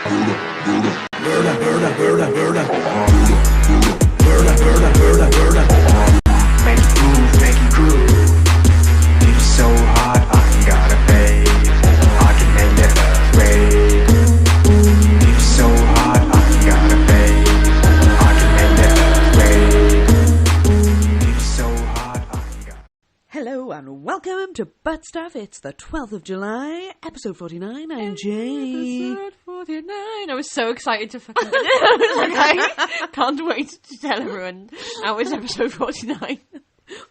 Make it groove. It's so hot, I got a babe. I can make it rain. It's so hot, I got a babe. I can make it rain. It's so hot, I got. Hello and welcome to ButtStuff. It's the 12th of July, episode 49. I'm Jay. Episode 49. I was so excited to fucking get it. I was like, I can't wait to tell everyone now it's episode 49.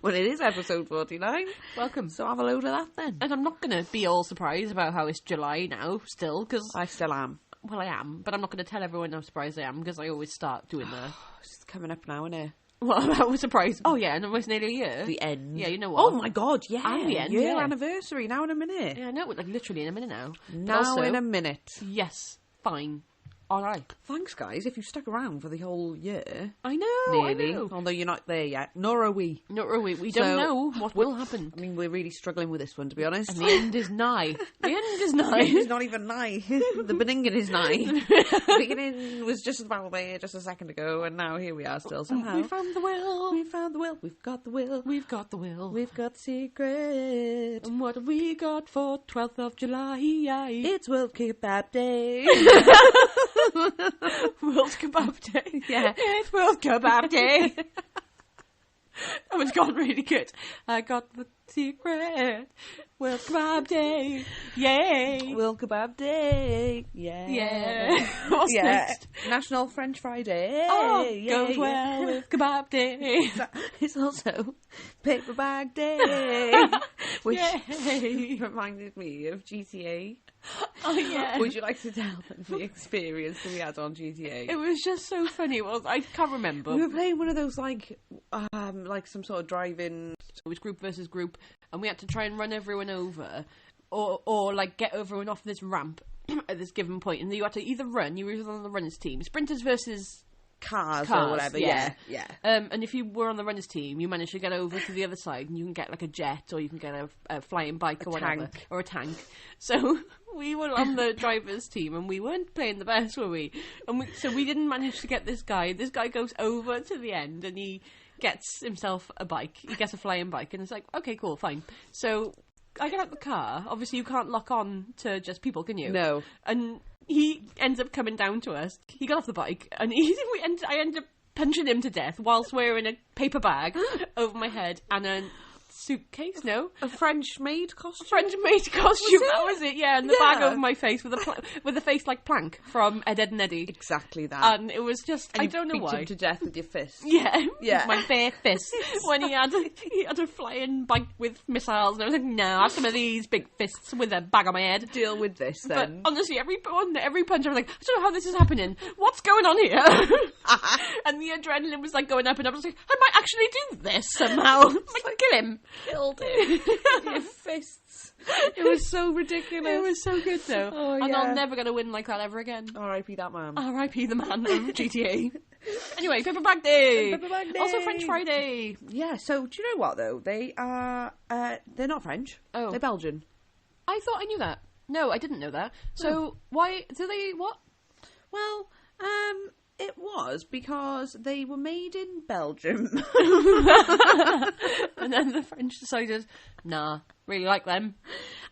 Well, it is episode 49. Welcome. So have a load of that then. And I'm not going to be all surprised about how it's July now, still, because... I still am. Well, I am, but I'm not going to tell everyone how surprised I am, because I always start doing the... It's coming up now, isn't it? What about surprise? Oh, yeah, and almost nearly a year. The end. Yeah, you know what? Oh my god, yeah. And the end, Year yeah. anniversary, now in a minute. Yeah, I know, like literally in a minute now. Now Also, in a minute. Yes, fine. Alright. Thanks, guys, if you stuck around for the whole year. I know, Nearly. I know. Although you're not there yet. Nor are we. Not really. We So, don't know what will happen. I mean, we're really struggling with this one, to be honest. And the end is nigh. The end is nigh. It's not even nigh. The beginning is nigh. The beginning was just about there just a second ago, and now here we are still somehow. We found the will. We found the will. We've got the will. We've got the will. We've got the secret. And what have we got for 12th of July? It's World Kebab Day. World Kebab Day. Yeah. It's World Kebab Day. That one's gone really good. I got the secret. World Kebab Day. Yay. World Kebab Day. Yeah. Yeah. What's Yeah. next? National French Friday. Oh, yeah, goes well with Kebab Day. It's also Paper Bag Day. Which Yay. reminded me of GTA. Oh, yeah. Would you like to tell them the experience that we had on GTA? It was just so funny. Well, I can't remember. We were playing one of those like some sort of drive-in. It was group versus group, and we had to try and run everyone over, or like get everyone off this ramp at this given point. And you had to either run. You were either on the runners team, sprinters versus Cars cars, or whatever. yeah. Yeah. and if you were on the runners team, you managed to get over to the other side, and you can get like a jet, or you can get a flying bike, or whatever, tank. or a tank. So we were on the drivers' team, and we weren't playing the best, were we? And so we didn't manage to get this guy. This guy goes over to the end, and he gets himself a bike. He gets a flying bike, and it's like, okay, cool, fine. So I get out the car. Obviously, you can't lock on to just people, can you? No. And he ends up coming down to us. He got off the bike, and I ended up punching him to death whilst wearing a paper bag over my head and a suitcase. No, A French-made costume. French-made costume. Was it? That was it. Yeah, and the Yeah. bag over my face with a face like Plank from Ed, Edd and Eddy. Exactly that. And it was just, And I you don't know beat why. him to death with your fist. Yeah, Yeah. my bare fist. When he had a flying bike with missiles, and I was like, no, I have some of these big fists with a bag on my head. Deal with this then. But honestly, every punch, I was like, I don't know how this is happening. What's going on here? And the adrenaline was like going up, and I was like, I might actually do this somehow. I might kill him. Killed him. Your fists. It was so ridiculous. It was so good though. Oh, And yeah. I'm never going to win like that ever again. R.I.P. that man. R.I.P. the man of GTA. Anyway, Paper Bag Day. Paper Bag Day. Also French Friday. Yeah, so do you know what though? They are they're not French. Oh. They're Belgian. I thought I knew that. No, I didn't know that. So why do they what? Well, it was because they were made in Belgium. And then the French decided, nah, really like them.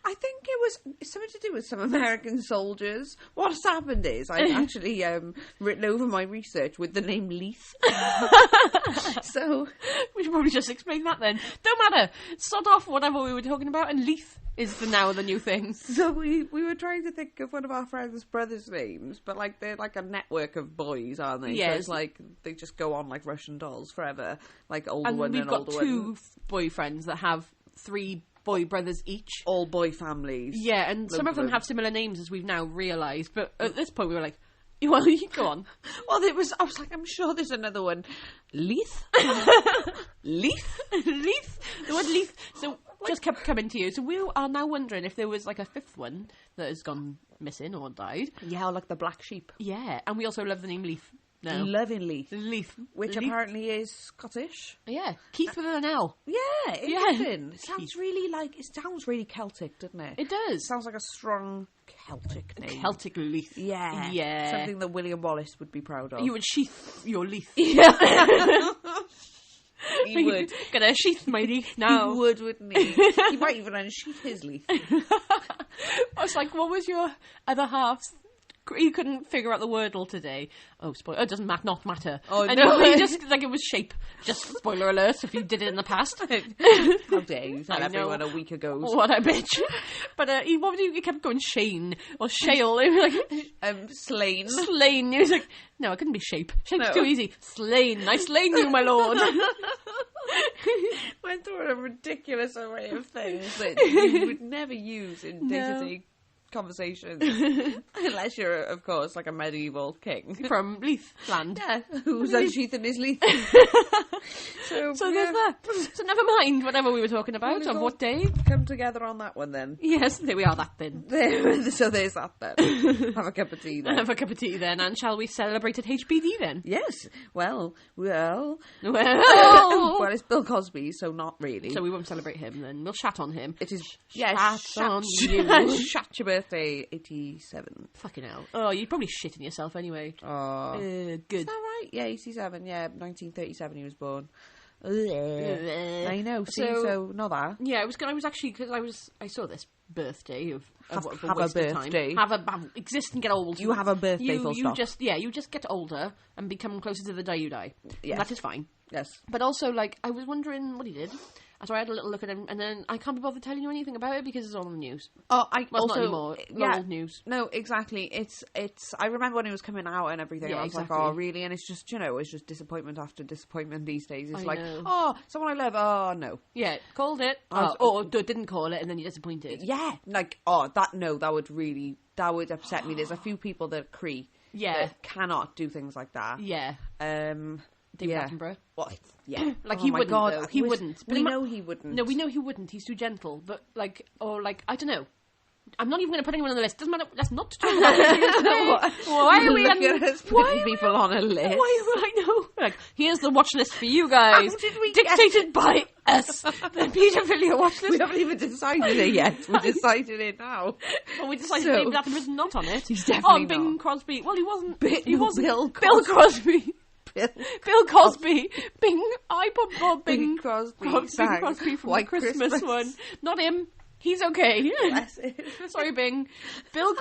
I think it was something to do with some American soldiers. What's happened is I've actually written over my research with the name Leith. So We should probably just explain that then. Don't matter. Start off whatever we were talking about, and Leith is now the new thing. So we were trying to think of one of our friends' brothers' names, but like they're like a network of boys, aren't they? Yes. So it's like they just go on like Russian dolls forever, like older And one we've and got older two one. boyfriends that have 3 boy brothers each. All boy families. Yeah, and some of them have similar names, as we've now realised. But at this point, we were like, well, you go on. Well, I was like, I'm sure there's another one. Leith? Leith? Leith. The word Leith. So just kept coming to you. So we are now wondering if there was like a 5th one that has gone missing or died. Yeah, like the black sheep. Yeah, and we also love the name Leith. No. Loving Leith. Leith. Which Leith. apparently is Scottish. Yeah, Keith with an L. Yeah, Yeah. interesting. It sounds really Celtic, doesn't it? It does. It sounds like a strong Celtic name. Celtic Leith. Yeah. Yeah. Something that William Wallace would be proud of. You would sheath your Leith. Yeah. He would. Gonna sheath my Leith now. He would, wouldn't he? He might even unsheath his Leith. I was like, what was your other half's? He couldn't figure out the wordle today. Oh, spoiler! It doesn't not matter. Oh, and no. he just like it was shape. Just spoiler alert if you did it in the past. How dare you tell I know. everyone a week ago. What a bitch! But he kept going Shane or Shale. He was like Slain. Slain. He was like, no, it couldn't be shape. Shape's No. too easy. Slain. I slain you, my lord. Went through a ridiculous array of things that you would never use in day-to-day conversations. Unless you're, of course, like a medieval king. From Leith land. Yeah, who's unsheathing his Leith. So There's that. So never mind whatever we were talking about We'll on go- what day. Come together on that one then. Yes, there we are, that then. So there's that then. Have a cup of tea then. Have a cup of tea then, and shall we celebrate at HBD then? Yes. Well. Well, Well, it's Bill Cosby, so not really. so we won't celebrate him then. We'll chat on him. It is. Shat on you. Shat your birthday, 87. Fucking hell. Oh, you're probably shitting yourself anyway. Oh. Is Good. that right? Yeah, 87. Yeah, 1937 he was born. I know. See, so not that. Yeah, I was actually because I saw this birthday of Have a a waste of birthday. time. Exist and get old. You have a birthday, full stop. You just get older and become closer to the day you die. Yes. That is fine. Yes. But also, like, I was wondering what he did. So I had a little look at him, and then I can't be bothered telling you anything about it because it's all on the news. Oh, Well, it's not anymore. Not old news. No, exactly. It's. I remember when it was coming out and everything. Yeah, I was exactly. like, oh, really? And it's just, it's just disappointment after disappointment these days. It's I like, know. oh, someone I love. Oh, no. Yeah, called it. Oh, Or didn't call it, and then you're disappointed. Yeah, like, that would upset me. There's a few people that Cree that cannot do things like that. Yeah. David Yeah. Attenborough. What? Yeah. Like, Oh he my wouldn't, God, though. He wouldn't. But We know he wouldn't. No, we know he wouldn't. He's too gentle. But, I don't know. I'm not even going to put anyone on the list. Doesn't matter. Let's not talk about it. Why are we Look at us putting people on a list? I know. Like, here's the watch list for you guys. How did we Dictated by us. The paedophilia watch We list. haven't even decided it yet. We decided it now. Well, we decided So- David Attenborough was not on it. He's definitely Bing not. Crosby. Well, he wasn't. Bill Bill Crosby. Bill Bill Cosby. Bing. I put Bob Bing Crosby. Bing sang Crosby from White the Christmas one. Not him. He's okay. Bless him. Sorry, Bing. Bill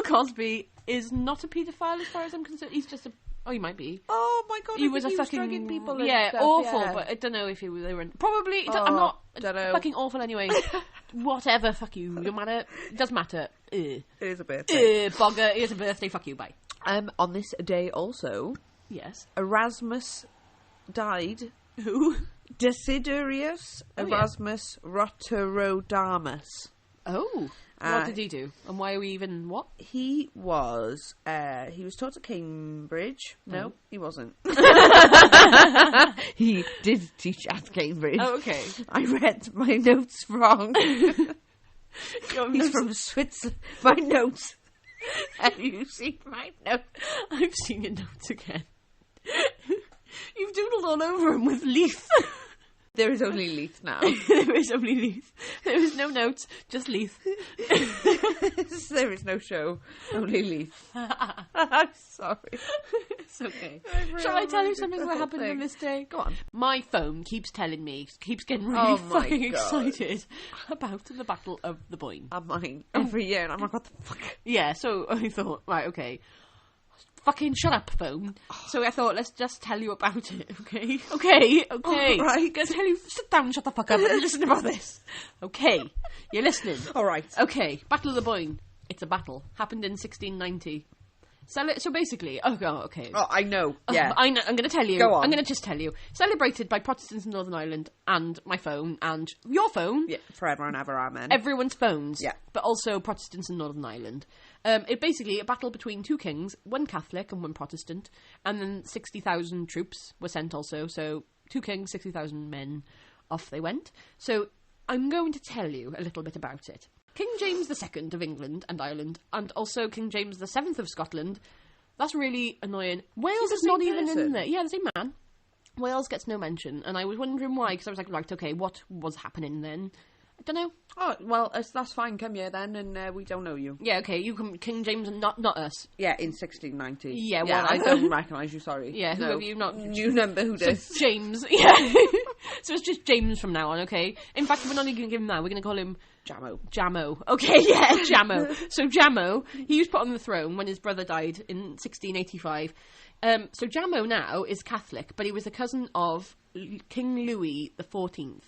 Cosby is not a paedophile as far as I'm concerned. He's just a... Oh, he might be. Oh my God! He was a fucking... drugging people. And yeah, stuff, awful. yeah. But I don't know if they were... Probably... I'm not... dunno. Fucking awful anyway. Whatever, fuck you. Don't matter. It doesn't matter. It is a birthday. Bogger. It's a birthday. Fuck you. Bye. On this day also, Yes. Erasmus died. Who? Desiderius Oh, yeah. Erasmus Roterodamus. Oh. What did he do? And why are we even... What? He was taught at Cambridge. No, he wasn't. He did teach at Cambridge. Oh, okay. I read my notes wrong. He's from Switzerland. My notes. Have you seen my notes? I've seen your notes again. You've doodled all over him with Leith. There is only Leith now. There is only Leith. There is no notes, just Leith. There is no show, only Leith. I'm sorry. It's okay. Shall I tell you something that happened on this day? Go on. My phone keeps telling me, keeps getting really Oh my fucking God. excited about the Battle of the Boyne. I'm mine every year, and I'm like, what the fuck? Yeah, so I thought, right, okay. Fucking shut up, phone. So I thought, let's just tell you about it, okay? Okay. All right. Gonna tell you, sit down, shut the fuck up, and listen about this. Okay, you're listening. All right. Okay, Battle of the Boyne. It's a battle. Happened in 1690. So basically, okay. Oh, I know. Yeah. I'm going to tell you. Go on. I'm going to just tell you. Celebrated by Protestants in Northern Ireland and my phone and your phone. Yeah. Forever and ever, amen. Everyone's phones. Yeah. But also Protestants in Northern Ireland. It basically a battle between two kings, one Catholic and one Protestant, and then 60,000 troops were sent also. So 2 kings, 60,000 men, off they went. So I'm going to tell you a little bit about it. King James II of England and Ireland, and also King James VII of Scotland, That's really annoying. Wales He's the is not same even in person. there. Yeah, the same man. Wales gets no mention, and I was wondering why, because I was like, right, okay, what was happening then? I don't know. Oh, well, that's fine. Come here then, and we don't know you. Yeah, okay, you come, King James, and not us. Yeah, in 1690. Yeah, yeah, well, I don't recognise you, sorry. Yeah, who no. have you not... New number, who So does? James, yeah. So it's just James from now on, okay? In fact, we're not even going to give him that. We're going to call him... Jammo. Okay, yeah, Jammo. So Jammo, he was put on the throne when his brother died in 1685. So Jammo now is Catholic, but he was a cousin of King Louis XIV.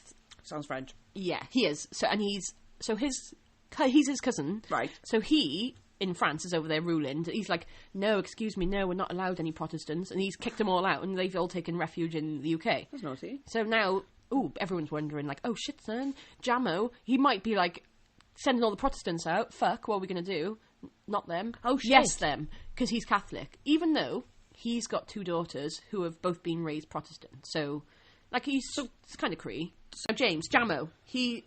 Sounds French. Yeah, he is. So and he's his cousin. Right. So he in France is over there ruling. He's like, no, excuse me, no, we're not allowed any Protestants, and he's kicked them all out, and they've all taken refuge in the UK. That's naughty. So now, everyone's wondering, like, oh shit, son, Jammo, he might be like sending all the Protestants out. Fuck, what are we gonna do? Not them. Oh shit. Yes, them, because he's Catholic. Even though he's got 2 daughters who have both been raised Protestant, so like it's kind of cree. So James Jammo, he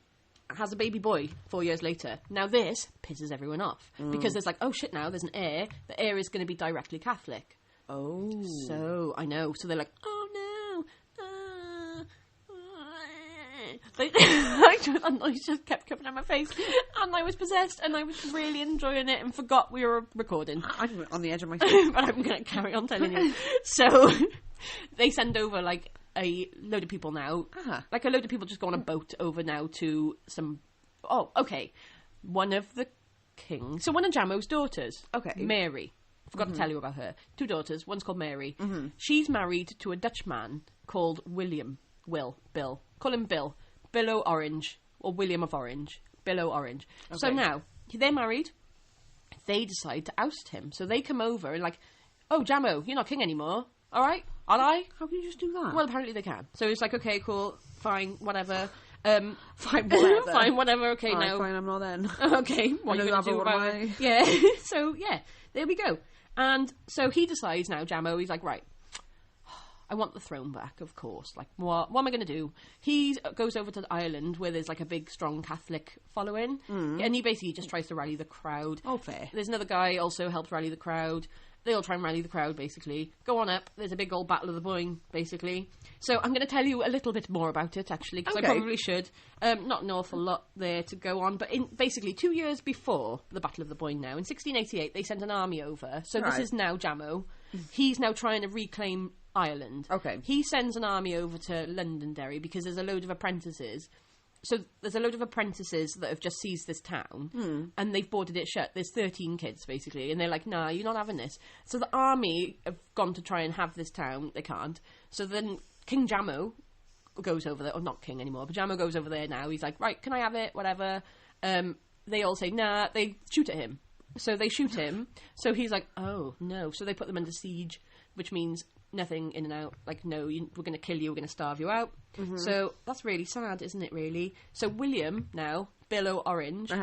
has a baby boy 4 years later. Now this pisses everyone off because there's like, oh shit, now there's an heir. The heir is going to be directly Catholic. Oh. So I know. So they're like, oh no. A noise just kept coming out my face, and I was possessed, and I was really enjoying it, and forgot we were recording. I'm on the edge of my seat. But I'm going to carry on telling you. So they send over like a load of people now. Uh-huh. Like a load of people just go on a boat over now to some... Oh, okay. One of the kings... So one of Jammo's daughters. Okay. Mary. Forgot to tell you about her. 2 daughters. One's called Mary. Mm-hmm. She's married to a Dutch man called Bill. Call him Bill. Billo Orange. Or William of Orange. Billo Orange. Okay. So now, they're married. They decide to oust him. So they come over and like, oh, Jammo, you're not king anymore. All right? All right? How can you just do that? Well, apparently they can. So it's like, okay, cool, fine, whatever. Fine, whatever. Fine, whatever, okay, All right, now. fine, I'm not then. Okay, what are you going to do about it? Yeah, so, yeah, there we go. And so he decides now, Jammo, he's like, right, I want the throne back, of course. Like, what am I going to do? He goes over to Ireland where there's like a big, strong Catholic following. And he basically just tries to rally the crowd. Oh, fair. There's another guy also helps rally the crowd. They all try and rally the crowd, basically. Go on up. There's a big old battle of the Boyne, basically. So I'm going to tell you a little bit more about it, actually, because I probably should. Not an awful lot there to go on, but basically 2 years before the Battle of the Boyne now, in 1688, they sent an army over. So this is now Jammo. He's now trying to reclaim Ireland. Okay. He sends an army over to Londonderry because there's a load of apprentices. So there's a load of apprentices that have just seized this town and they've boarded it shut. There's 13 kids, basically, and they're like, nah, you're not having this. So the army have gone to try and have this town. They can't. So then King Jammo goes over there, or not king anymore, but Jammo goes over there now. He's like, right, can I have it? Whatever. They all say, nah. They shoot at him. So they shoot him. So he's like, oh, no. So they put them under siege, which means nothing in and out. Like, no, we're going to kill you, we're going to starve you out. So that's really sad, isn't it, really? So William, now, Billo Orange,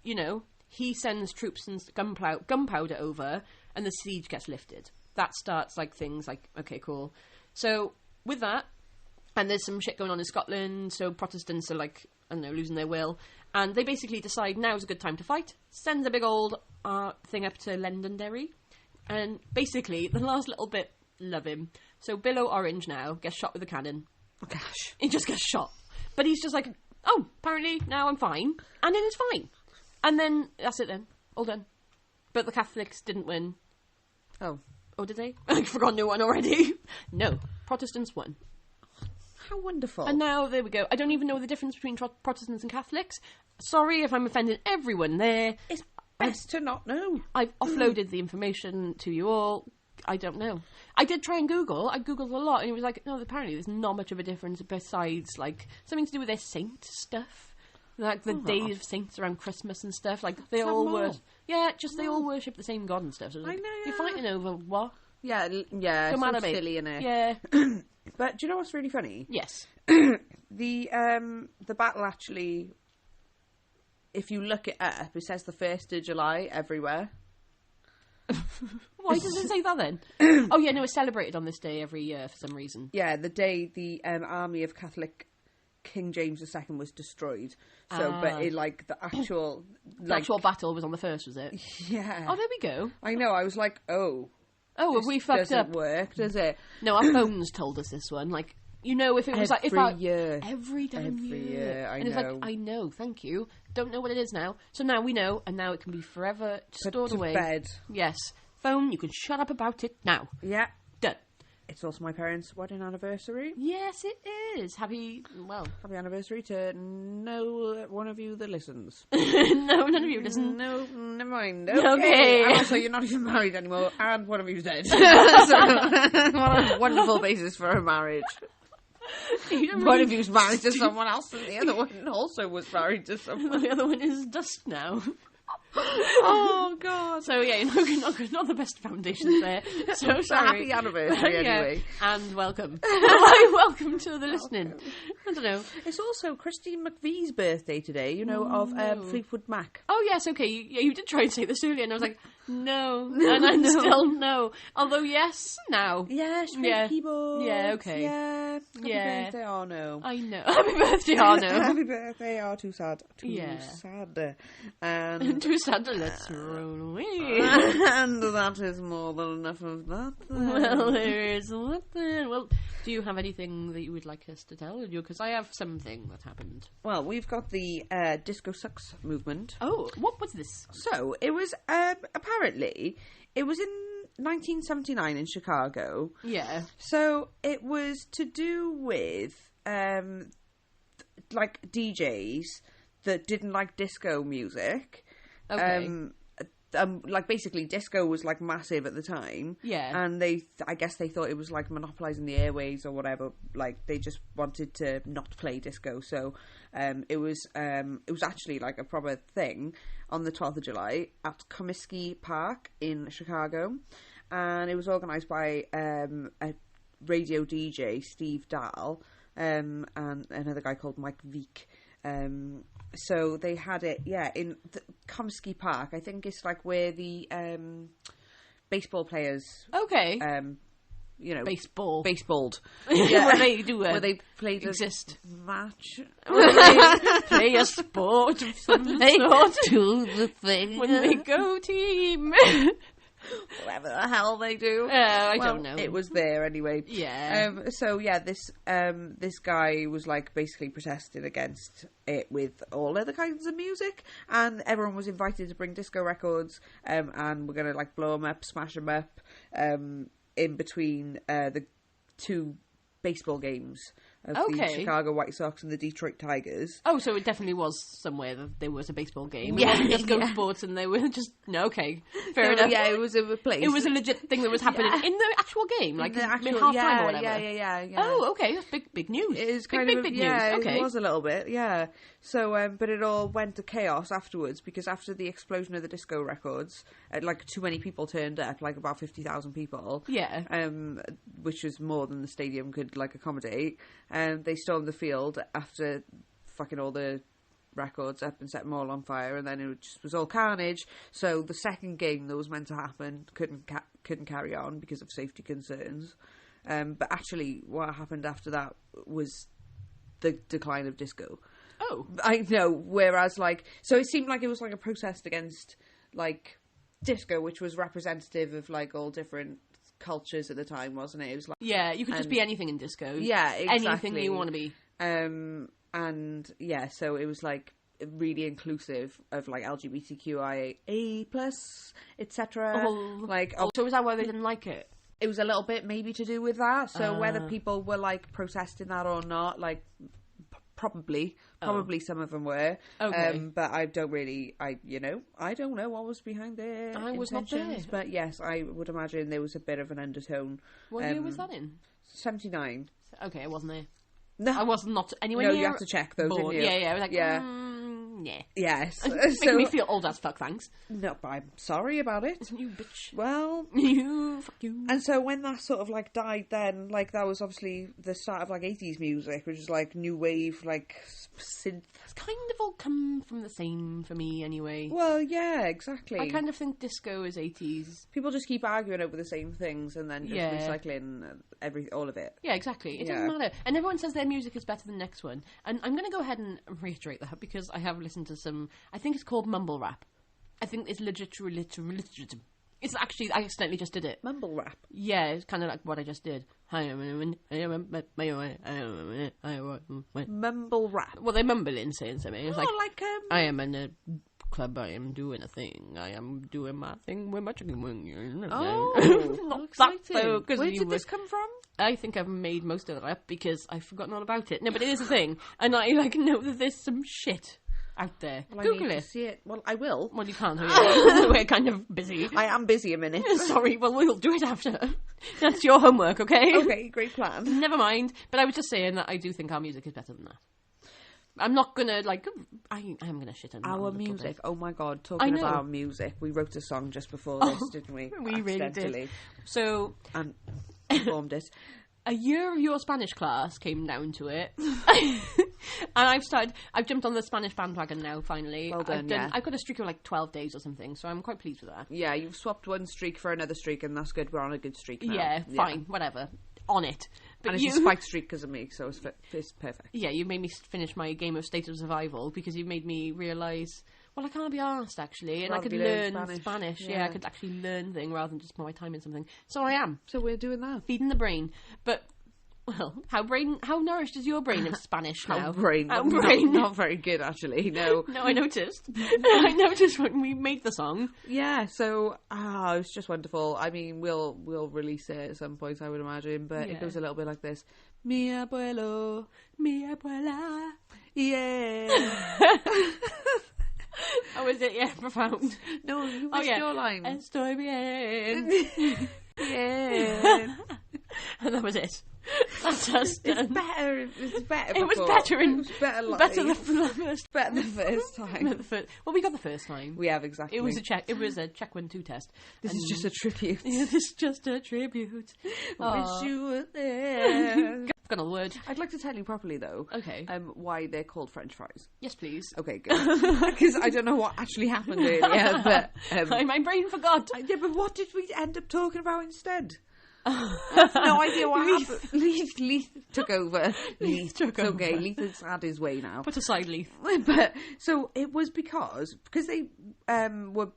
you know, he sends troops and gunpowder over, and the siege gets lifted. That starts, like, things like, okay, cool. So with that, and there's some shit going on in Scotland, so Protestants are, like, I don't know, losing their will. And they basically decide now's a good time to fight. Sends a big old thing up to Londonderry. And basically, the last little bit, love him. So Billo Orange now gets shot with a cannon. Oh, gosh. He just gets shot. But he's just like, oh, apparently now I'm fine. And then it's fine. And then, that's it then. All done. But the Catholics didn't win. Oh. Oh, did they? I forgot who won already. No. Protestants won. How wonderful. And now, there we go. I don't even know the difference between Protestants and Catholics. Sorry if I'm offending everyone there. It's best to not know. I've offloaded the information to you all. I don't know. I did try and Google. I Googled a lot, and it was like, no, apparently there's not much of a difference besides, like, something to do with their saint stuff. Like, the days of saints around Christmas and stuff. Like, they all worship... Yeah, just they all worship the same God and stuff. So I know, you're fighting over what? Yeah, Don't matter, so silly, innit? Yeah. But do you know what's really funny? Yes. The battle actually, if you look it up, it says the 1st of July everywhere. Why does it say that then? Oh yeah, no, it's celebrated on this day every year for some reason. Yeah, the day the army of Catholic King James II was destroyed. So, but it, like, the actual... The actual battle was on the 1st, was it? Yeah. Oh, there we go. I know, I was like, oh. Oh, have we fucked doesn't up? work, does it? No, our phones told us this one. Like, you know, if it was like... Every year. Every damn Every year, I and it's know. like, I know, thank you. Don't know what it is now. So now we know, and now it can be forever Put stored to away. bed. Yes. Phone, you can shut up about it now. Yeah. Done. It's also my parents' wedding anniversary. Yes, it is. Happy Anniversary to no one of you that listens. no, none of you listen. No, never mind. Okay. And also, you're not even married anymore, and one of you's dead. So, what a wonderful basis for a marriage. One of you's married to someone else, and the other one also was married to someone. The other one is dust now. Oh God! So yeah, not the best foundations there. So sorry. Happy anniversary, anyway. And welcome. Welcome to the listening. I don't know. It's also Christine McVie's birthday today. You know, of Fleetwood Mac. Oh yes, okay. You did try and say this earlier, and I was like, no, and I'm still no. Although yes, now. Yeah, she plays keyboard. Yeah, okay. Yeah. Happy birthday, oh no. I know. Happy birthday, oh no. Happy birthday, oh too sad. Too sad. And too sad to let's roll away. And that is more than enough of that. Well, there is what then. Well, do you have anything that you would like us to tell you? Because I have something that happened. Well, we've got the Disco Sucks movement. Oh, what was this? So, it was, apparently, it was in 1979 in Chicago. Yeah. So, it was to do with, like, DJs that didn't like disco music. Okay. Like basically disco was like massive at the time. Yeah. And I guess they thought it was like monopolizing the airways or whatever. Like they just wanted to not play disco. So, it was actually like a proper thing on the 12th of July at Comiskey Park in Chicago. And it was organised by, a radio DJ, Steve Dahl, and another guy called Mike Veek. So they had it, in the Comiskey Park. I think it's like where the baseball players, Okay. baseballed. Yeah. Where they do where they played exist. a match. When they play a sport of some sort. Do the thing. When they go team. Whatever the hell they do. I don't know. It was there anyway. Yeah. This guy was like basically protesting against it with all other kinds of music, and everyone was invited to bring disco records, and we're gonna like blow them up, smash them up, in between the two baseball games of the Chicago White Sox and the Detroit Tigers. Oh, so it definitely was somewhere that there was a baseball game. It Yeah, wasn't just Go Sports and they were just... No, okay. Fair enough. Yeah, it was a place. It was a legit thing that was happening in the actual game, like the actual, half-time or whatever. Yeah. Oh, okay. That's big news. It is big kind of news. Okay. It was a little bit, yeah. So, but it all went to chaos afterwards because after the explosion of the disco records, like too many people turned up, like about 50,000 people. Yeah. Which was more than the stadium could like accommodate. They stormed the field after fucking all the records up and set them all on fire, and then it just was all carnage. So the second game that was meant to happen couldn't carry on because of safety concerns. But actually, what happened after that was the decline of disco. Oh, I know. Whereas, like, so it seemed like it was like a protest against like disco, which was representative of like all different cultures at the time, wasn't it? It was like, yeah, you could just be anything in disco. Yeah, exactly. Anything that you want to be. And yeah, so it was like really inclusive of like LGBTQIA plus, etc. Like, so was that why they didn't like it? It was a little bit maybe to do with that. So whether people were like protesting that or not, like probably some of them were. Okay. But I don't really, I don't know what was behind their I was not there. But yes, I would imagine there was a bit of an undertone. What year was that in? 79. Okay, I wasn't there. No, I was not anywhere no, near. you have to check those, didn't you? Yeah, I was like, yeah. Yes. Making me feel old as fuck, thanks. No, but I'm sorry about it. You bitch. Well, Fuck you. And so when that sort of like died then, like that was obviously the start of like 80s music, which is like new wave, like synth. It's kind of all come from the same for me anyway. Well, yeah, exactly. I kind of think disco is 80s. People just keep arguing over the same things and then just recycling all of it. Yeah, exactly. It doesn't matter. And everyone says their music is better than the next one. And I'm going to go ahead and reiterate that because I have listened to some, I think it's called mumble rap. I think it's legit. It's actually, I accidentally just did it. Mumble rap. Yeah, it's kind of like what I just did. Mumble rap. Well, they're mumbling, saying something. It's like, I I am in a club, I am doing a thing. I am doing my thing with my chicken wing. Oh, not exciting. that though. Where did this come from? I think I've made most of it up because I've forgotten all about it. No, but it is a thing. And I, like, know that there's some shit out there. Well, Google I need it. to see it. Well, I will. Well, you can't. We're kind of busy. I am busy a minute. Sorry, well, we'll do it after. That's your homework, okay? Okay, great plan. Never mind. But I was just saying that I do think our music is better than that. I'm not gonna, like, I am gonna shit on that a Our little music. bit. Oh my god, talking know. about music. We wrote a song just before this, didn't we? We really Accidentally. did. So, And performed it. a year of your Spanish class came down to it. And I've jumped on the Spanish bandwagon now, finally. Well done, I've got a streak of like 12 days or something, so I'm quite pleased with that. Yeah, you've swapped one streak for another streak, and that's good. We're on a good streak now. Yeah, fine, whatever. On it. But And it's a spike streak because of me, so it's perfect. Yeah, you made me finish my game of State of Survival because you made me realise, well, I can't be arsed, actually, and I Rather could learn learn Spanish. Yeah, Yeah. I could actually learn things rather than just put my time in something. So I am. So we're doing that. Feeding the brain. But, well, how nourished is your brain of Spanish now? How brain. Not very good, actually, no. No, I noticed. I noticed when we made the song. Yeah, so it was just wonderful. I mean, we'll release it at some point, I would imagine, but Yeah. it goes a little bit like this. Mi abuelo, Mi abuela. yeah. Oh, is it? Yeah, profound. No, you missed your line. Estoy bien. Yeah. And that was it. That's us done. It's better. It was before. better in It was better live. better the first. Better the first time. Well, we got the first time. We have, exactly. It was a check. It was a check 1-2 test. This is just a tribute. Yeah, this is just a tribute. Wish you were there. I've got a word. I'd like to tell you properly, though. Okay. Why they're called French fries. Yes, please. Okay, good. Because I don't know what actually happened earlier, but my brain forgot. yeah, but what did we end up talking about instead? I have no idea what happened. Leith took over. Leith took over. Okay, Leith has had his way now. Put aside Leith. But so it was because they were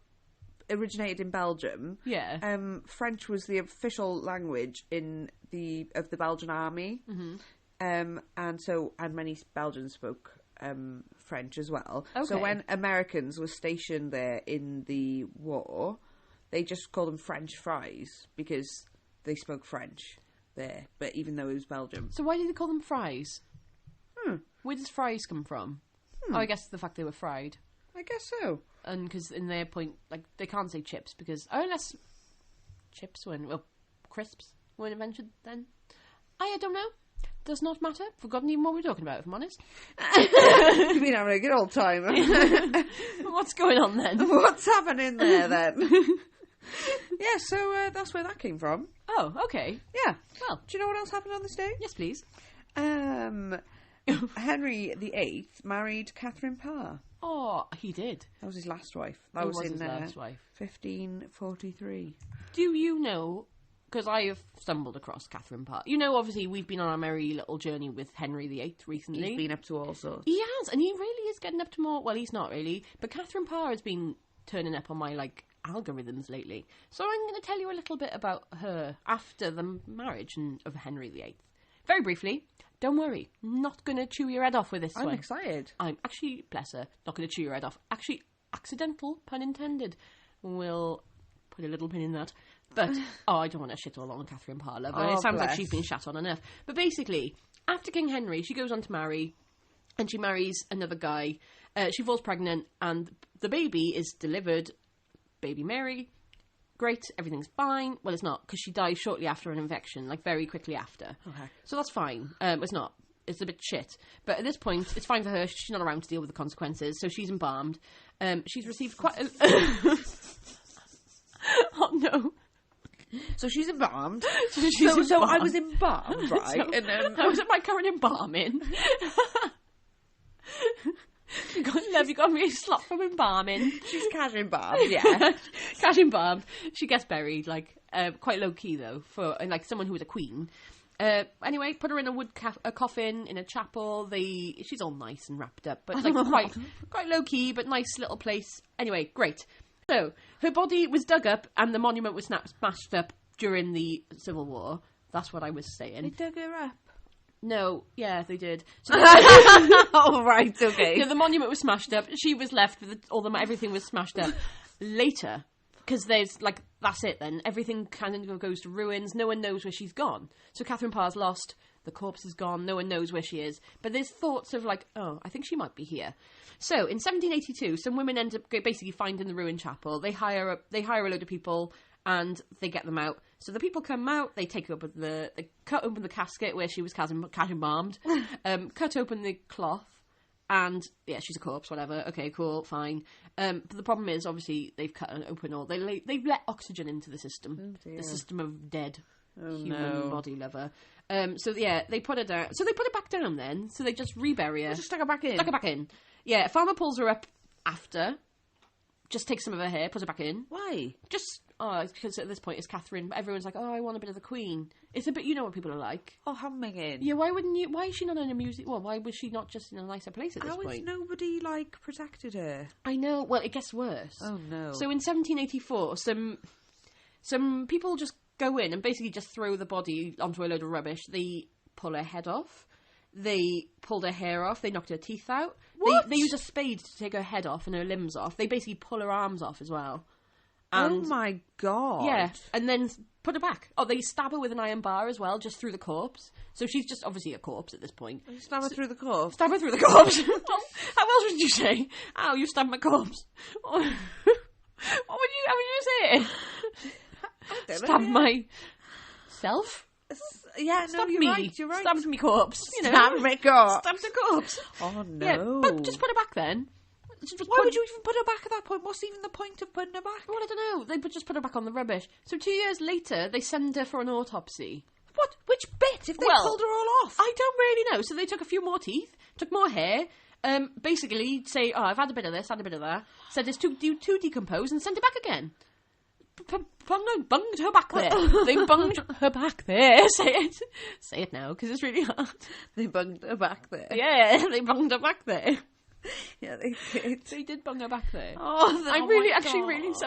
originated in Belgium. Yeah. French was the official language of the Belgian army. Mm-hmm. And many Belgians spoke French as well. Okay. So when Americans were stationed there in the war, they just called them French fries because they spoke French there, but even though it was Belgium. So why did they call them fries? Where does fries come from? Oh, I guess the fact they were fried. I guess so. And because in their point, like, they can't say chips because, unless crisps weren't invented then. I don't know. Does not matter. Forgotten even what we're talking about, if I'm honest. You've been having a good old time. What's going on then? What's happening there then? Yeah, so that's where that came from. Oh, okay. Yeah. Well, Do you know what else happened on this day? yes, please. Henry VIII married Katharine Parr. Oh, he did. That was his last wife. That Who was in his last wife? 1543. Do you know, because I have stumbled across Katharine Parr. You know, obviously, we've been on our merry little journey with Henry VIII recently. He's been up to all sorts. He has, and he really is getting up to more. Well, he's not really, but Katharine Parr has been turning up on my algorithms lately. So I'm going to tell you a little bit about her after the marriage of Henry VIII. Very briefly. Don't worry, not going to chew your head off with this one. I'm excited. I'm actually, bless her, not going to chew your head off. Actually, accidental, pun intended. We'll put a little pin in that. But, I don't want to shit all on Katharine Parr, love. Oh, It sounds like bless. she's been shat on enough. But basically, after King Henry, she goes on to marry, and she marries another guy. She falls pregnant, and the baby is delivered. Baby Mary. Great, everything's fine. Well, it's not, because she dies shortly after an infection, like very quickly after. Okay. So that's fine. It's not. It's a bit shit. But at this point, it's fine for her. She's not around to deal with the consequences, so she's embalmed. She's received quite a... Oh, no. So she's embalmed. She's So I embalmed. was embalmed, right? So, and then I was at my current embalming. You got me a slot from embalming. she's cash embalmed, yeah. Cash embalmed. She gets buried, quite low key though, for like someone who was a queen. Anyway, put her in a coffin in a chapel. She's all nice and wrapped up, but it's like quite low key, but nice little place. Anyway, great. So, her body was dug up and the monument was smashed up during the Civil War. That's what I was saying. They dug her up. No, yeah, they did. So Oh, right, okay. the monument was smashed up. She was left with everything was smashed up. Later, because there's, like, that's it then. Everything kind of goes to ruins. No one knows where she's gone. So Katharine Parr's lost. The corpse is gone. No one knows where she is. But there's thoughts of, like, oh, I think she might be here. So, in 1782, some women end up basically finding the ruined chapel. They hire a load of people, and they get them out. So the people come out, they they cut open the casket where she was embalmed, cut open the cloth, and yeah, she's a corpse, whatever. Okay, cool, fine. But the problem is, obviously, they've cut open all. They've let oxygen into the system, the system of dead human body lover. So yeah, they put her down. So they put her back down then. So they just rebury her. Just stuck her back in. Stuck her back in. Yeah, farmer pulls her up after. Just takes some of her hair, puts her back in. Why? Because at this point it's Catherine. Everyone's like, oh, I want a bit of the Queen. It's a bit, you know what people are like. Oh, humming in. Yeah, why is she not in a music? Well, why was she not just in a nicer place at this point? How has nobody, like, protected her? I know. Well, it gets worse. Oh, no. So in 1784, some people just go in and basically just throw the body onto a load of rubbish. They pull her head off. They pulled her hair off. They knocked her teeth out. What? They use a spade to take her head off and her limbs off. They basically pull her arms off as well. And, oh my god. Yeah, and then put her back. Oh, they stab her with an iron bar as well, just through the corpse. So she's just obviously a corpse at this point. Stab her through the corpse? Stab her through the corpse. How else would you say? Ow, you stabbed my corpse. How would you say it? Stab myself? Yeah, no, you're right. Stabbed me corpse. You know, Stabbed my corpse. Stabbed the corpse. Oh no. Yeah, but just put her back then. Why would you even put her back at that point? What's even the point of putting her back? Well, I don't know. They just put her back on the rubbish. So 2 years later, they send her for an autopsy. What? Which bit? If they pulled her all off? I don't really know. So they took a few more teeth, took more hair, basically say, oh, I've had a bit of this, had a bit of that, said it's too decomposed, and sent it back again. Bunged her back there. They bunged her back there. Say it now, because it's really hard. They bunged her back there. Yeah, they bunged her back there. Yeah, they did. They did bung her back there. Really.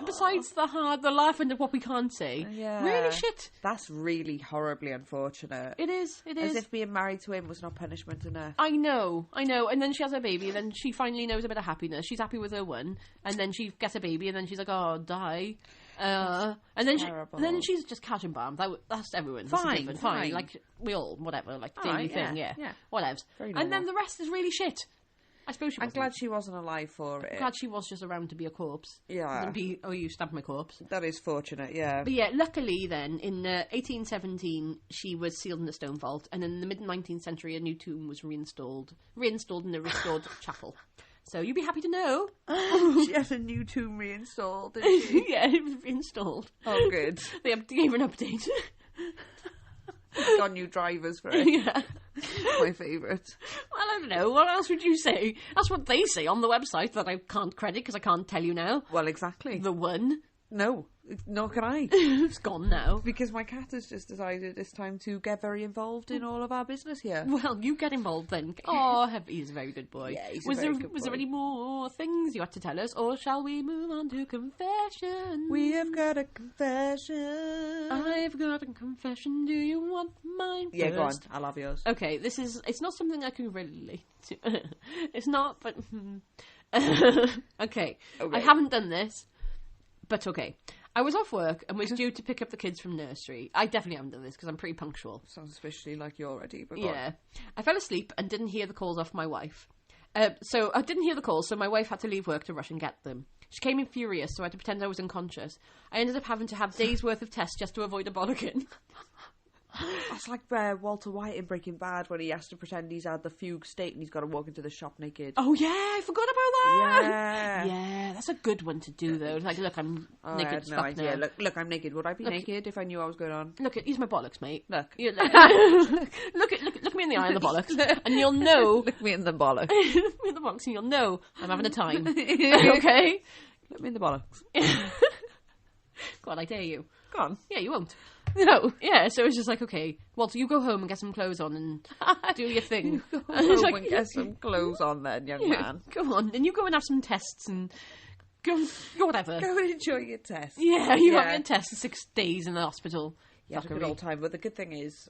Besides the laughing at what we can't say, really shit. That's really horribly unfortunate. It is. As if being married to him was not punishment enough. I know. And then she has a baby, and then she finally knows a bit of happiness. She's happy with her one, and then she gets a baby, and then she's like, oh, die. And then she's just catching bomb. That's everyone. Fine. Like we all, whatever, like daily thing. Yeah. Whatevs. And then the rest is really shit. I suppose she wasn't. I'm glad she wasn't alive for it. I'm glad she was just around to be a corpse. Yeah. You stabbed my corpse. That is fortunate, yeah. But yeah, luckily then, in 1817, she was sealed in a stone vault, and in the mid-19th century, a new tomb was reinstalled in a restored chapel. So you'd be happy to know. She had a new tomb reinstalled, didn't she? Yeah, it was reinstalled. Oh, good. They gave an update. Got new drivers for it. Yeah. My favourite. Well, I don't know. What else would you say? That's what they say on the website that I can't credit because I can't tell you now. Well, exactly. The one. No, nor can I. It's gone now. Because my cat has just decided it's time to get very involved in all of our business here. Well, you get involved then. Oh, he's a very good boy. Yeah, he's was a very good boy. Was there any more things you had to tell us, or shall we move on to confession? We have got a confession. I've got a confession. Do you want mine first? Yeah, go on. I'll have yours. Okay, it's not something I can relate to. It's not, but... Okay. I haven't done this. But okay, I was off work and was due to pick up the kids from nursery. I definitely haven't done this because I'm pretty punctual. Sounds especially like you're ready, but yeah. I fell asleep and didn't hear the calls off my wife. So I didn't hear the calls, so my wife had to leave work to rush and get them. She came in furious, so I had to pretend I was unconscious. I ended up having to have days' worth of tests just to avoid a bollocking. That's like Walter White in Breaking Bad when he has to pretend he's had the fugue state and he's got to walk into the shop naked. Oh yeah, I forgot about Yeah. that. Yeah, that's a good one to do though. Like, look, I'm naked. I had no idea. Look, I'm naked. Would I be naked if I knew what was going on? Look, here's my bollocks, mate. Look. Look me in the eye in the bollocks, and you'll know. Look me in the bollocks. Look me in the bollocks, and you'll know I'm having a time. Okay. Look me in the bollocks. Go on, I dare you. Go on. Yeah, you won't. No. Yeah, so it's just like, okay, Walter, you go home and get some clothes on and do your thing. Go home and get some clothes on then, young man. Go on. Then you go and have some tests and Go whatever. Go and enjoy your test. Yeah, you have your test for 6 days in the hospital. Yeah, have a good old time. But the good thing is,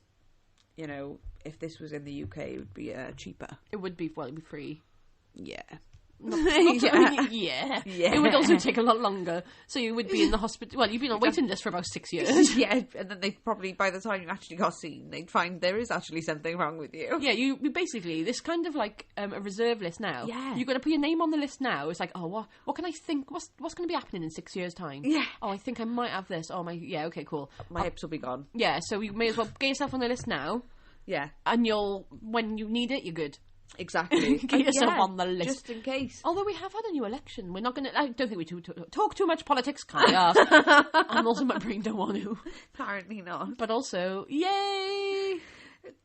you know, if this was in the UK, it would be cheaper. It would be, well, it'd be free. Yeah. Yeah. It would also take a lot longer. So you would be in the hospital. Well, you've been on waiting list for about 6 years. Yeah, and then they'd probably, by the time you actually got seen, they'd find there is actually something wrong with you. Yeah, you basically, this kind of like a reserve list now. Yeah. You've got to put your name on the list now. It's like, oh, what can I think? What's going to be happening in 6 years' time? Yeah. Oh, I think I might have this. Oh, yeah, okay, cool. My hips will be gone. Yeah, so you may as well get yourself on the list now. Yeah. And when you need it, you're good. Exactly. Get yourself on the list. Just in case. Although we have had a new election. We're not going to... I don't think we talk too much politics, can't we ask? And also my brain don't want to. Apparently not. But also, yay!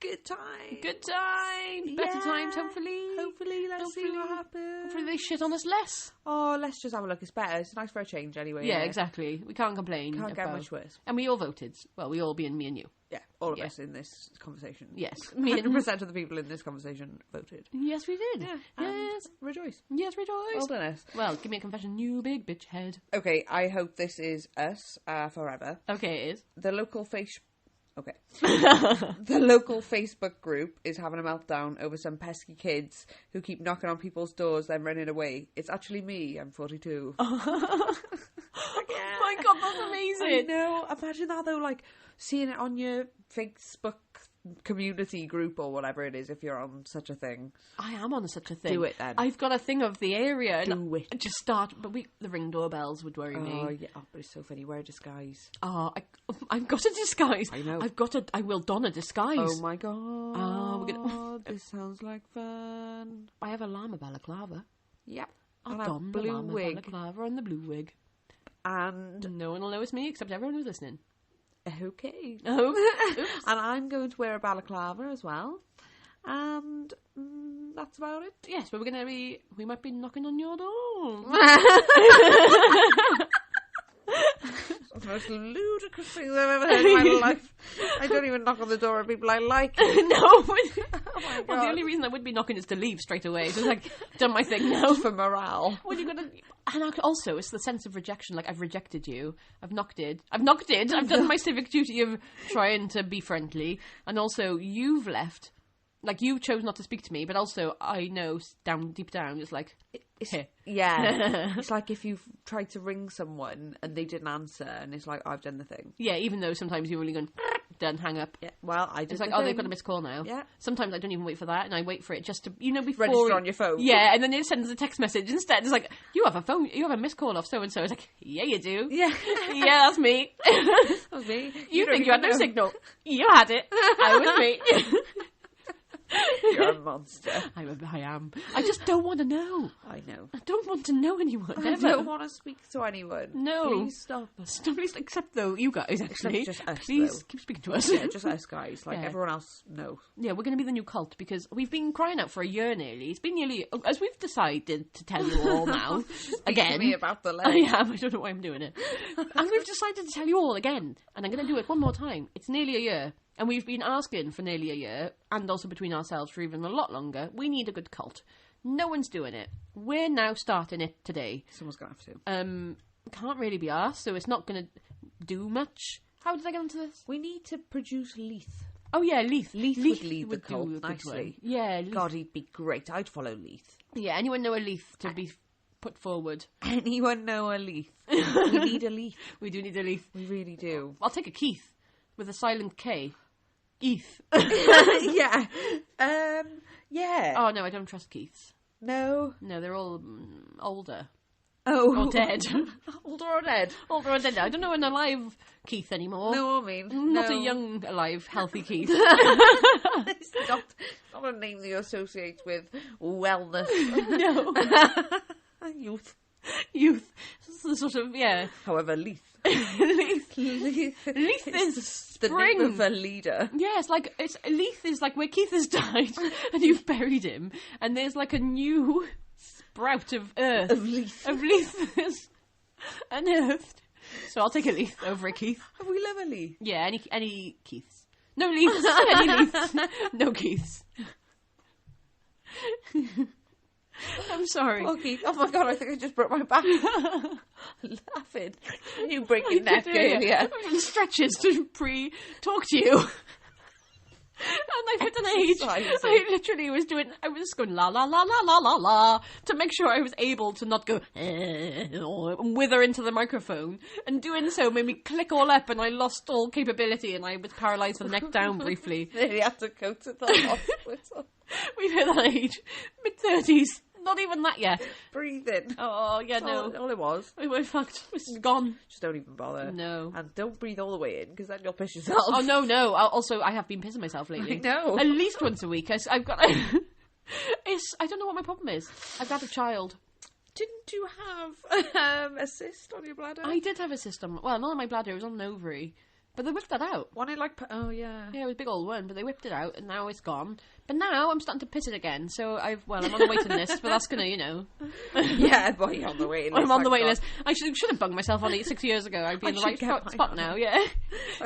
Good time. Good time. Better times, hopefully. Let's see what happens. Hopefully they shit on us less. Oh, let's just have a look. It's better. It's nice for a change anyway. Yeah, exactly. We can't complain. Can't get much worse. And we all voted. Well, we all being me and you. Yeah, all of us in this conversation. Yes. 100% of the people in this conversation voted. Yes, we did. Yeah. Yes. Rejoice. Yes, rejoice. Well done us. Well, give me a confession, you big bitch head. Okay, I hope this is us forever. Okay, it is. The local The local Facebook group is having a meltdown over some pesky kids who keep knocking on people's doors, then running away. It's actually me. I'm 42. Oh my god, that's amazing. I know. Imagine that though, like seeing it on your Facebook community group or whatever it is, if you're on such a thing. I am on such a thing. Do it then. I've got a thing of the area. Do it. Just start, but the ring doorbells would worry me. Oh yeah, but it's so funny. Wear a disguise. Oh, I've got a disguise. I know. I will don a disguise. Oh my god. Oh, we're gonna... This sounds like fun. I have a llama balaclava. Yep. I'll And a don the blue llama wig. balaclava and the blue wig. And No one will know it's me except everyone who's listening. okay. Oh, And I'm going to wear a balaclava as well. And that's about it. yes, but we might be knocking on your door. That's the most ludicrous things I've ever heard in my life. I don't even knock on the door of people I like. No. Oh my Well, the God. only reason I would be knocking is to leave straight away. So it's like, done my thing now. For morale. What are you gonna? And also, it's the sense of rejection. Like, I've rejected you. I've knocked it. I've done my civic duty of trying to be friendly, and also you've left. Like, you chose not to speak to me, but also I know deep down, it's like, Yeah. It's like if you've tried to ring someone and they didn't answer, and it's like, I've done the thing. yeah. Even though sometimes you're really going, done, hang up. Yeah. Well, I did It's like, the oh, thing. they've got a missed call now. Yeah. Sometimes I don't even wait for that, and I wait for it just to, before... Register on your phone. Yeah, and then it sends a text message instead. It's like, you have a missed call off so-and-so. It's like, yeah, you do. Yeah. Yeah, that's me. That was me. You don't think you had even no know. signal. You had it. I was me. You're a monster. I am. I just don't want to know. I know. I don't want to know anyone. I Never. don't want to speak to anyone. No. Please stop. Stop, please, except though you guys actually. just us, please though. keep speaking to us. Yeah, just us guys. Like Yeah. everyone else, no. Yeah, we're going to be the new cult because we've been crying out for a year nearly. It's been nearly, as we've decided to tell you all now. Again. To me about the I leg. am. I don't know why I'm doing it. And we've decided to tell you all again. And I'm going to do it one more time. It's nearly a year. And we've been asking for nearly a year, and also between ourselves for even a lot longer. We need a good cult. No one's doing it. We're now starting it today. Someone's gonna have to. Can't really be asked, so it's not going to do much. How did I get into this? We need to produce Leith. Oh yeah, Leith. Leith would lead the would do cult a good nicely. one. Yeah, Leith. God, he'd be great. I'd follow Leith. Yeah, anyone know a Leith to be put forward? Anyone know a Leith? We need a Leith. We do need a Leith. We really do. I'll take a Keith with a silent K. Keith. Yeah. Yeah. Oh no, I don't trust Keiths. No. No, they're all older. Oh. Or dead. Older or dead? Older or dead. I don't know an alive Keith anymore. No, I mean. Not no. a young, alive, healthy Keith. It's not a name that you associate with wellness. No. Youth. Youth. Sort of, yeah. However, Leith. Leith. Leith. Leith is The spring. name of a leader. Yeah, it's Leith is like where Keith has died and you've buried him, and there's like a new sprout of earth. Of Leith. Of Leith is unearthed. So I'll take a Leith over a Keith. We love a Leith. Yeah, any Keiths. No Leiths. Any Leiths. No Keiths. I'm sorry. Oh, Keith. Oh my god, I think I just broke my back. Laughing. You break your neck earlier. Stretches to pre-talk to you. And I hit an age. I literally was just going la la la la la la la to make sure I was able to not go and wither into the microphone. And doing so made me click all up, and I lost all capability, and I was paralysed from the neck down briefly. Nearly had to go to the hospital. We've hit that age, mid-30s. Not even that yet. Breathing. Oh, yeah, no. All it was. We're fucked. It's gone. Just don't even bother. No. And don't breathe all the way in, because then you'll piss yourself. Oh, no. Also, I have been pissing myself lately. I know. At least once a week. I've got... I don't know what my problem is. I've had a child. Didn't you have a cyst on your bladder? I did have a cyst on... Well, not on my bladder. It was on an ovary. But they whipped that out. One it like... Oh, yeah. Yeah, it was a big old one, but they whipped it out, and now it's gone. But now I'm starting to piss it again, so I'm on the waiting list, but that's going to, Yeah, but you're on the waiting list. I'm on the waiting list. I should have bunged myself on it 6 years ago. I'd be in the right spot now, yeah.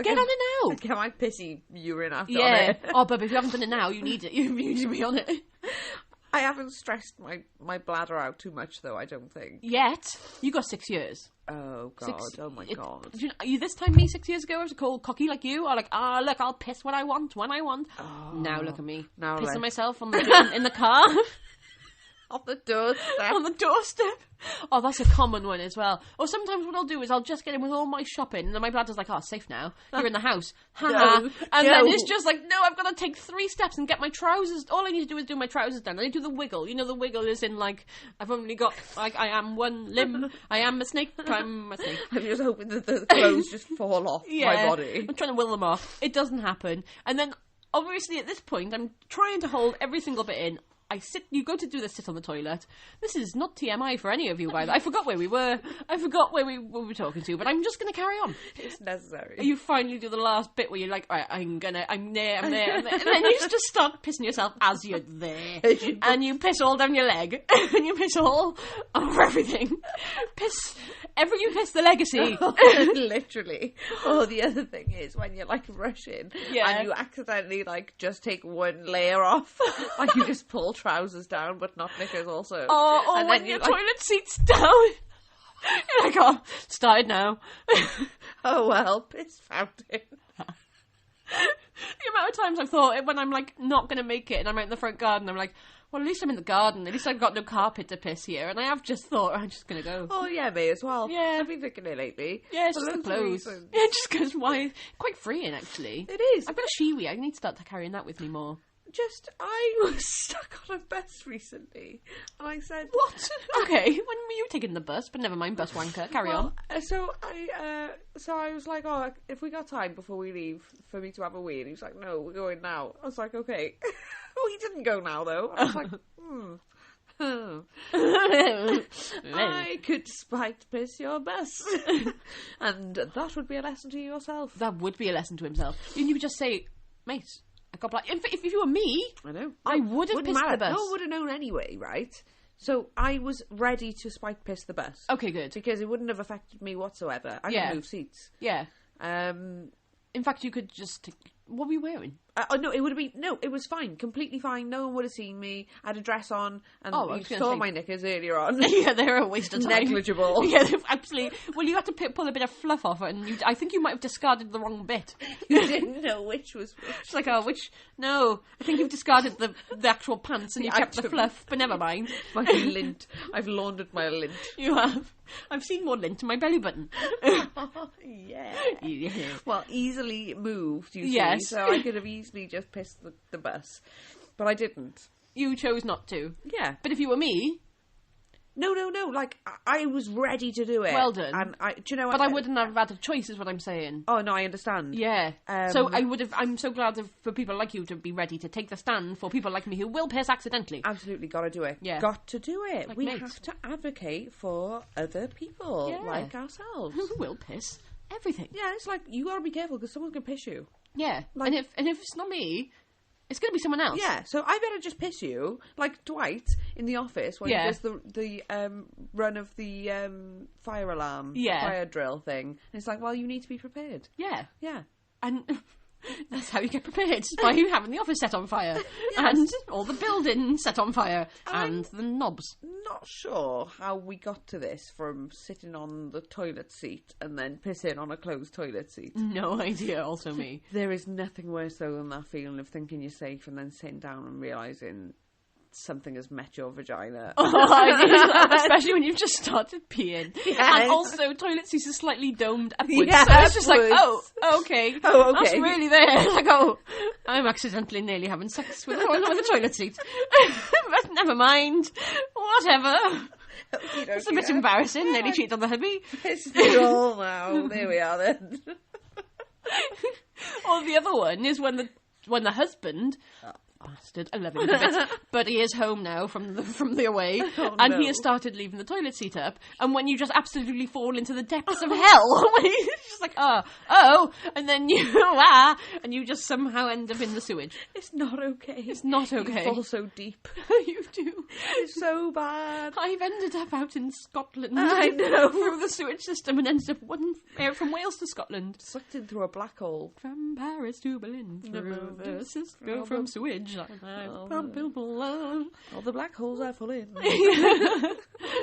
Get on it now. Get my pissy urine after on it. Oh, but if you haven't done it now, you need it. You need to be on it. I haven't stressed my bladder out too much, though, I don't think. Yet. You got 6 years. Oh, God. Oh, my God. You this time me 6 years ago, I was cold cocky like you. Or like, look, I'll piss when I want, when I want. Oh, now look at me. Now pissing myself in the car. On the doorstep. On the doorstep. Oh, that's a common one as well. Or sometimes what I'll do is I'll just get in with all my shopping, and then my bladder's like, safe now. You're in the house. No, and then it's just like, no, I've got to take 3 steps and get my trousers. All I need to do is do my trousers down. And I do the wiggle. You know, the wiggle is in like, I've only got, like, I am one limb. I am a snake. I'm a snake. I'm just hoping that the clothes just fall off my body. I'm trying to will them off. It doesn't happen. And then, obviously, at this point, I'm trying to hold every single bit in. You go to do the sit on the toilet. This is not TMI for any of you, by the way. I forgot where we were. I forgot where we were talking to, but I'm just going to carry on. It's necessary. You finally do the last bit where you're like, right, I'm there. And then you just start pissing yourself as you're there. And you piss all down your leg. And you piss all over everything. You piss the legacy. Literally. Oh, the other thing is when you're like rushing and you accidentally like just take one layer off. Like you just pull trousers down but not knickers also. Oh, and when your toilet seat's down. You're like, started now. Oh well, piss fountain. The amount of times I've thought when I'm like not going to make it and I'm out in the front garden, I'm like, well, at least I'm in the garden. At least I've got no carpet to piss here. And I have just thought, I'm just going to go. Oh, yeah, me as well. Yeah. I've been thinking it lately. Yeah, it's just the clothes. Yeah, just because why? Quite freeing, actually. It is. I've got a shiwi. I need to start carrying that with me more. I was stuck on a bus recently. And I said... What? Okay, when were you taking the bus? But never mind, bus wanker. Carry on. So I was like, if we got time before we leave for me to have a wee. And he was like, no, we're going now. I was like, okay. We didn't go now, though. I was like, I could spite piss your bus. And that would be a lesson to yourself. That would be a lesson to himself. You would just say, mate, I got black. If you were me, I know. I would have pissed the bus. No one would have known anyway, right? So I was ready to spite piss the bus. Okay, good. Because it wouldn't have affected me whatsoever. I could move seats. Yeah. In fact, you could just... What were you wearing? No, it would have been... No, it was fine. Completely fine. No one would have seen me. I had a dress on. And you saw my knickers earlier on. Yeah, they were a waste of time. Negligible. Yeah, absolutely. Well, you had to pull a bit of fluff off it, and I think you might have discarded the wrong bit. You didn't know which was which. It's like, which... No, I think you've discarded the actual pants and you kept the fluff, but never mind. My lint. I've laundered my lint. You have. I've seen more lint in my belly button. Yeah. Yeah. Well, easily moved, you see. Yes. So I could have easily just pissed the bus. But I didn't. You chose not to. Yeah. But if you were me... No. Like, I was ready to do it. Well done. And do you know what? But I wouldn't have had a choice, is what I'm saying. Oh, no, I understand. Yeah. So I'm so glad for people like you to be ready to take the stand for people like me who will piss accidentally. Absolutely, gotta do it. Yeah. Got to do it. Like we mates. have to advocate for other people like ourselves. Who will piss everything. Yeah, it's like, you gotta be careful because someone's gonna piss you. Yeah. Like, and if it's not me... It's going to be someone else. Yeah, so I better just piss you, like Dwight in the office when he does the run of the fire alarm, fire drill thing. And it's like, well, you need to be prepared. Yeah. Yeah. And That's how you get prepared, by having the office set on fire, and all the building set on fire, and the knobs. Not sure how we got to this from sitting on the toilet seat and then pissing on a closed toilet seat. No idea, also me. There is nothing worse though than that feeling of thinking you're safe and then sitting down and realising something has met your vagina. Oh, I do. Especially when you've just started peeing. Yes. And also, toilet seats are slightly domed upwards. Yeah, so it's just like, upwards. oh, okay. Oh, okay. That's really there. Like, oh, I'm accidentally nearly having sex with a toilet seat. But never mind. Whatever. It's a bit embarrassing. Nearly cheated on the hubby. It's all now. There we are then. Or the other one is when the husband... Bastard, I love him a bit. But he is home now from the away, and he has started leaving the toilet seat up. And when you just absolutely fall into the depths of hell, when he's just like, oh, and then and you just somehow end up in the sewage. It's not okay. It's not okay. You fall so deep. You do. It's so bad. I've ended up out in Scotland. I know. Through the sewage system, and ended up from Wales to Scotland. Sucked in through a black hole. From Paris to Berlin, through the Cisco, from sewage. All the black holes are full in.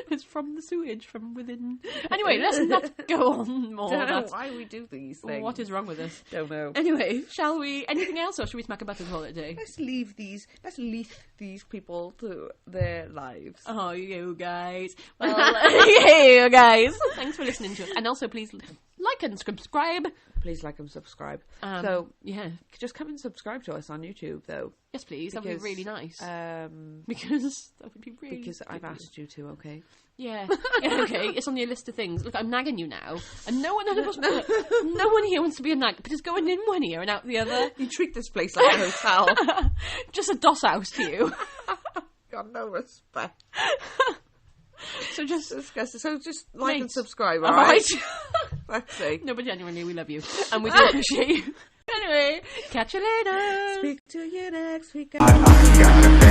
It's from the sewage from within. Anyway, let's not go on more. Don't know why we do these things. What is wrong with us? Don't know. Anyway, shall we? Anything else, or should we smack a button call it a day? Let's leave these people to their lives. Oh, you guys. Well, you guys. Thanks for listening to us, and also please like and subscribe. Please like and subscribe. Yeah, just come and subscribe to us on YouTube, though. Yes, please. That would be really nice. Because that would be really. Because I've asked you to. Okay. Yeah. Okay. It's on your list of things. Look, I'm nagging you now, and no one here wants to be a nag, but it's going in one ear and out the other. You treat this place like a hotel. Just a DOS house to you. Got no respect. So just like and subscribe, all right? Let's see. No, but genuinely, we love you, and we do appreciate you. Anyway, catch you later. Speak to you next week. I gotta